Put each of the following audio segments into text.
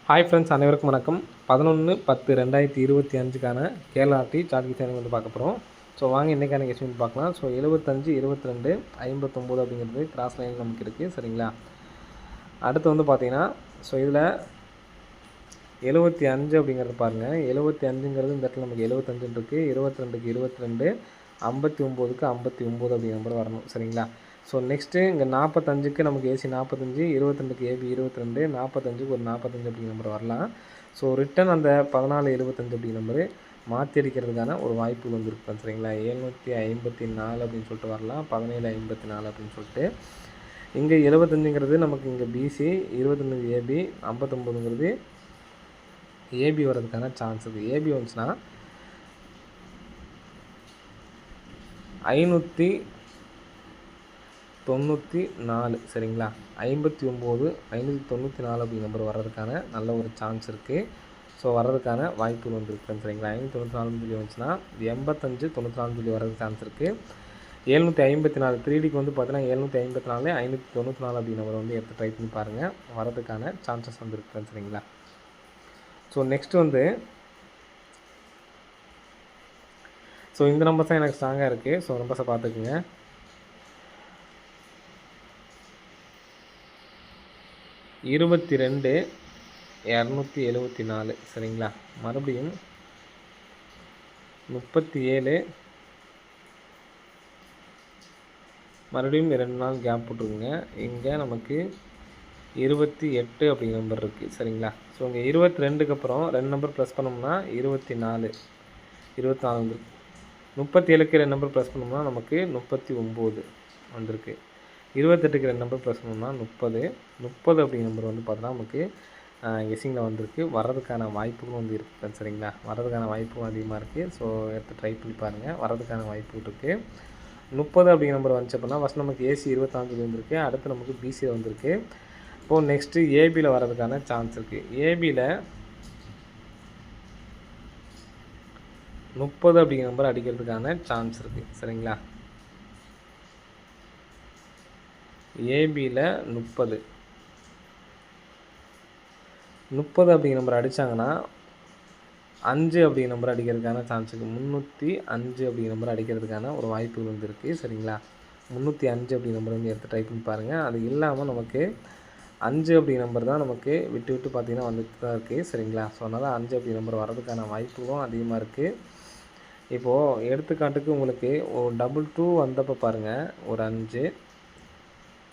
Hi friends, அனைவருக்கும் வணக்கம். 11/10/2025க்கான Kerala D chart channel வந்து பார்க்க போகிறோம். ஸோ வாங்க இன்றைக்கான கொஸ்டின் பார்க்கலாம். ஸோ 75, 22, 59 அப்படிங்கிறது கிராஸ் லைன் நமக்கு இருக்குது. சரிங்களா? அடுத்து வந்து பார்த்தீங்கன்னா, ஸோ இதில் 75 அப்படிங்கிறது பாருங்கள். 75ங்கிறது இந்த இடத்துல நமக்கு 75 இருக்குது. 22க்கு 22, 59க்கு 59 அப்படிங்கிற நம்பர் வரணும். சரிங்களா? ஸோ நெக்ஸ்ட்டு இங்கே 45க்கு நமக்கு ஏசி 45, 22க்கு ஏபி 22, 45க்கு ஒரு 45 அப்படிங்கிற நம்பர் வரலாம். ஸோ ரிட்டன் அந்த 1475 அப்படிங்கிற நம்பரு மாற்றி அடிக்கிறதுக்கான ஒரு வாய்ப்பு வந்து இருக்குது. சரிங்களா? 754 அப்படின்னு சொல்லிட்டு வரலாம், 1754 அப்படின்னு சொல்லிட்டு. இங்கே 75ங்கிறது நமக்கு இங்கே பிசி, 22 ஏபி, 59ங்கிறது ஏபி வர்றதுக்கான சான்ஸ் இருக்குது. ஏபி வந்துச்சுன்னா 594. சரிங்களா? 59, 594 அப்படிங்கிற நம்பர் வர்றதுக்கான நல்ல ஒரு சான்ஸ் இருக்குது. ஸோ வர்றதுக்கான வாய்ப்புகள் வந்து இருக்குது. சரிங்களா? 594 சொல்லி வந்துச்சுன்னா 85, 94 சொல்லி வர்றதுக்கு சான்ஸ் இருக்குது. 754 3Dக்கு வந்து பார்த்தீங்கன்னா 754, 594 அப்படிங்கிற நம்பர் வந்து எடுத்து ட்ரை பண்ணி பாருங்கள். வர்றதுக்கான சான்சஸ் வந்து இருக்குது. சரிங்களா? ஸோ நெக்ஸ்ட் வந்து இந்த நம்பர்ஸ் தான் எனக்கு ஸ்ட்ராங்காக இருக்குது. ஸோ நம்பர்ஸை பார்த்துக்குங்க. 22, 274. சரிங்களா? மறுபடியும் 37, மறுபடியும் 2 நாள் கேப் போட்டுருங்க. இங்கே நமக்கு 28 அப்படிங்கிற நம்பர் இருக்குது. சரிங்களா? ஸோ இங்கே 22க்கு அப்புறம் 2 நம்பர் ப்ளஸ் பண்ணோம்னா 24 வந்து 37க்கு 2 நம்பர் ப்ளஸ் பண்ணோம்னா நமக்கு 39 வந்திருக்கு. 28க்கு 2 நம்பர் ப்ளஸ் பண்ணோம்னா 30 அப்படிங்கிற நம்பர் வந்து பார்த்தோன்னா நமக்கு கெஸ்ஸிங்கில் வந்திருக்கு. வர்றதுக்கான வாய்ப்புகளும் வந்து இருக்குது. சரிங்களா? வர்றதுக்கான வாய்ப்பும் அதிகமாக இருக்குது. ஸோ எடுத்து ட்ரை பண்ணி பாருங்கள். வர்றதுக்கான வாய்ப்புகள் இருக்குது. 30 அப்படிங்கிற நம்பர் வந்துச்சு அப்படின்னா ஃபஸ்ட் நமக்கு ஏசி 24 வந்திருக்கு. அடுத்து நமக்கு பிசியில் வந்திருக்கு. இப்போது நெக்ஸ்ட்டு ஏபியில் வர்றதுக்கான சான்ஸ் இருக்குது. ஏபியில் 30 அப்படிங்கிற நம்பர் அடிக்கிறதுக்கான சான்ஸ் இருக்குது. சரிங்களா? ஏபியில் 30 அப்படிங்கிற நம்பர் அடித்தாங்கன்னா 5 அப்படிங்கிற நம்பர் அடிக்கிறதுக்கான சான்ஸ் இருக்குது. 305 அப்படிங்கிற நம்பர் அடிக்கிறதுக்கான ஒரு வாய்ப்பு வந்து இருக்குது. சரிங்களா? 305 அப்படிங்கிற நம்பர் வந்து எடுத்து ட்ரை பண்ணி பாருங்கள். அது இல்லாமல் நமக்கு 5 அப்படிங்கிற நம்பர் தான் நமக்கு விட்டு பார்த்திங்கன்னா வந்துட்டு தான் இருக்குது. சரிங்களா? ஸோ அதனால் 5 அப்படிங்கிற நம்பர் வர்றதுக்கான வாய்ப்புகளும் அதிகமாக இருக்குது. இப்போது எடுத்துக்காட்டுக்கு உங்களுக்கு ஒரு 22 வந்தப்போ பாருங்கள் ஒரு 5.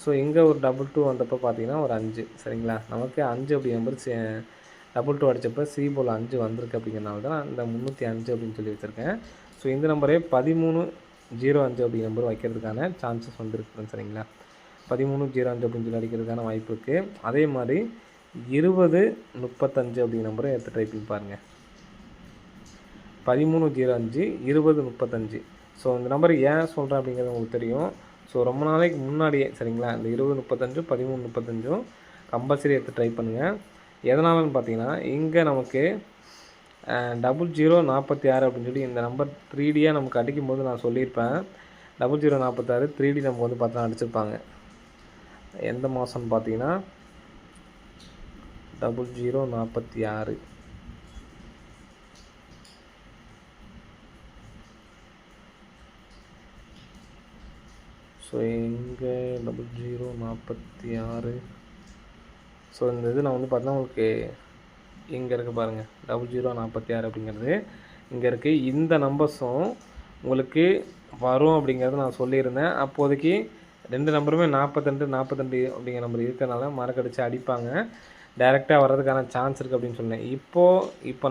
ஸோ இங்கே ஒரு 22 வந்தப்போ பார்த்தீங்கன்னா ஒரு 5. சரிங்களா? நமக்கு 5 அப்படி நம்பர் 22 அடித்தப்போ சி போல் 5 வந்திருக்கு. அப்படிங்கிறனால தான் இந்த 305 அப்படின்னு சொல்லி வச்சுருக்கேன். ஸோ இந்த நம்பரே 1305 அப்படி நம்பர் வைக்கிறதுக்கான சான்சஸ் வந்துருக்கு. சரிங்களா? 1305 அப்படின்னு சொல்லி அடிக்கிறதுக்கான வாய்ப்பு இருக்குது. அதே மாதிரி 2035 அப்படிங்கிற நம்பரை எடுத்து ட்ரை பண்ணி பாருங்கள். 1305, 2035. ஸோ இந்த நம்பர் ஏன் சொல்கிறேன் அப்படிங்கிறது உங்களுக்கு தெரியும். ஸோ ரொம்ப நாளைக்கு முன்னாடியே சரிங்களா இந்த 2035, 1335 கம்பல்சரி எடுத்து ட்ரை பண்ணுங்கள். எதனாலன்னு பார்த்தீங்கன்னா இங்கே நமக்கு 0046 அப்படின்னு சொல்லி இந்த நம்பர் 3Dயாக நமக்கு அடிக்கும்போது நான் சொல்லியிருப்பேன். 0046 3D நமக்கு வந்து பார்த்தா அடிச்சிருப்பாங்க. எந்த மாதம்னு பார்த்தீங்கன்னா 0046. ஸோ இங்கே 0046. ஸோ இந்த இது நான் வந்து பார்த்தீங்கன்னா உங்களுக்கு இங்கே இருக்குது பாருங்கள் 0046 அப்படிங்கிறது இங்கே இருக்குது. இந்த நம்பர்ஸும் உங்களுக்கு வரும் அப்படிங்கிறது நான் சொல்லியிருந்தேன். அப்போதைக்கு 2 நம்பருமே 42 அப்படிங்கிற நம்பர் இருக்கிறனால மறக்கடிச்சு அடிப்பாங்க. டைரெக்டாக வர்றதுக்கான சான்ஸ் இருக்குது அப்படின்னு சொன்னேன். இப்போ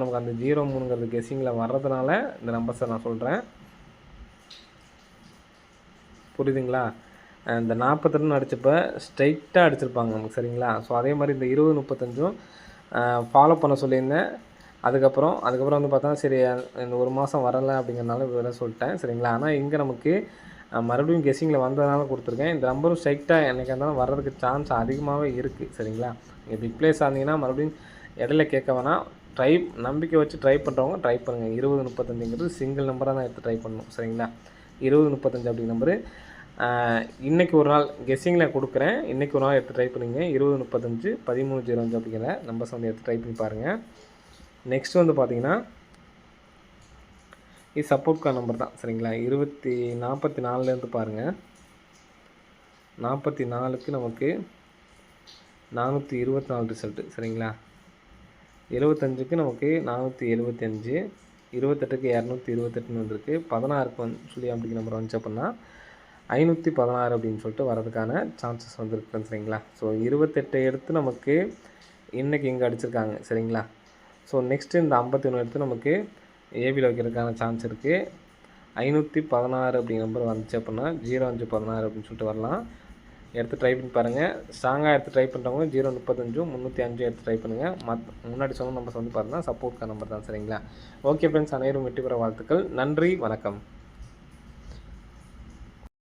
நமக்கு அந்த 03ங்கிறது கெஸ்ஸிங்கில் வர்றதுனால இந்த நம்பர்ஸை நான் சொல்கிறேன். புரியுதுங்களா? இந்த 42 அடித்தப்போ ஸ்ட்ரைட்டாக அடிச்சிருப்பாங்க நமக்கு. சரிங்களா? ஸோ அதே மாதிரி இந்த 2035 ஃபாலோ பண்ண சொல்லியிருந்தேன். அதுக்கப்புறம் வந்து பார்த்தா சரி இந்த ஒரு மாதம் வரலை அப்படிங்கிறனால வேறு சொல்லிட்டேன். சரிங்களா? ஆனால் இங்கே நமக்கு மறுபடியும் கெஸ்ஸிங்கில் வந்ததுனால கொடுத்துருக்கேன். இந்த நம்பரும் ஸ்ட்ரைட்டாக என்றைக்கா இருந்தாலும் வர்றதுக்கு சான்ஸ் அதிகமாகவே இருக்குது. சரிங்களா? நீங்கள் பிக் பிளேஸ் ஆனீங்கன்னா மறுபடியும் இடையில கேட்க வேணாம். நம்பிக்கை வச்சு ட்ரை பண்ணுறவங்க ட்ரை பண்ணுங்கள். 2035ங்கிறது சிங்கிள் நம்பராக தான் எடுத்து ட்ரை பண்ணணும். சரிங்களா? 2035 அப்படிங்கிற நம்பரு இன்றைக்கி ஒரு நாள் கெஸ்ஸிங்கில் கொடுக்குறேன். இன்றைக்கி ஒரு நாள் எடுத்து ட்ரை பண்ணுங்க. 2035 1305 அப்படிங்கிற நம்பர்ஸ் வந்து எடுத்து ட்ரை பண்ணி பாருங்கள். நெக்ஸ்ட் வந்து பார்த்தீங்கன்னா இது சப்போர்ட் கார்டு நம்பர் தான் சரிங்களா. 44லேருந்து பாருங்கள். 44க்கு நமக்கு 424 ரிசல்ட்டு சரிங்களா. 75க்கு நமக்கு 475, 28க்கு 228ன்னு வந்திருக்கு. 16க்கு சொல்லி அப்படிங்கிற நம்பர் வந்துச்சு அப்படின்னா 516 அப்படின்னு சொல்லிட்டு வரதுக்கான சான்சஸ் வந்துருக்கு சரிங்களா. ஸோ 28 எடுத்து நமக்கு இன்றைக்கி இங்கே அடிச்சிருக்காங்க சரிங்களா. ஸோ நெக்ஸ்ட்டு இந்த 51 எடுத்து நமக்கு ஏபியில் வைக்கிறதுக்கான சான்ஸ் இருக்குது. 516 அப்படிங்கிற நம்பர் வந்துச்சு அப்படின்னா 0516 அப்படின்னு சொல்லிட்டு வரலாம். எடுத்து ட்ரை பண்ணி பாருங்கள். ஸ்ட்ராங்காக எடுத்து ட்ரை பண்ணுறவங்க 035 305 எடுத்து ட்ரை பண்ணுங்கள். முன்னாடி சொன்ன நம்பர்ஸ் வந்து பார்த்தீங்கன்னா சப்போர்ட் நம்பர் தான் சரிங்களா. ஓகே ஃப்ரெண்ட்ஸ், அனைவரும் வெற்றி பெற வாழ்த்துக்கள். நன்றி, வணக்கம்.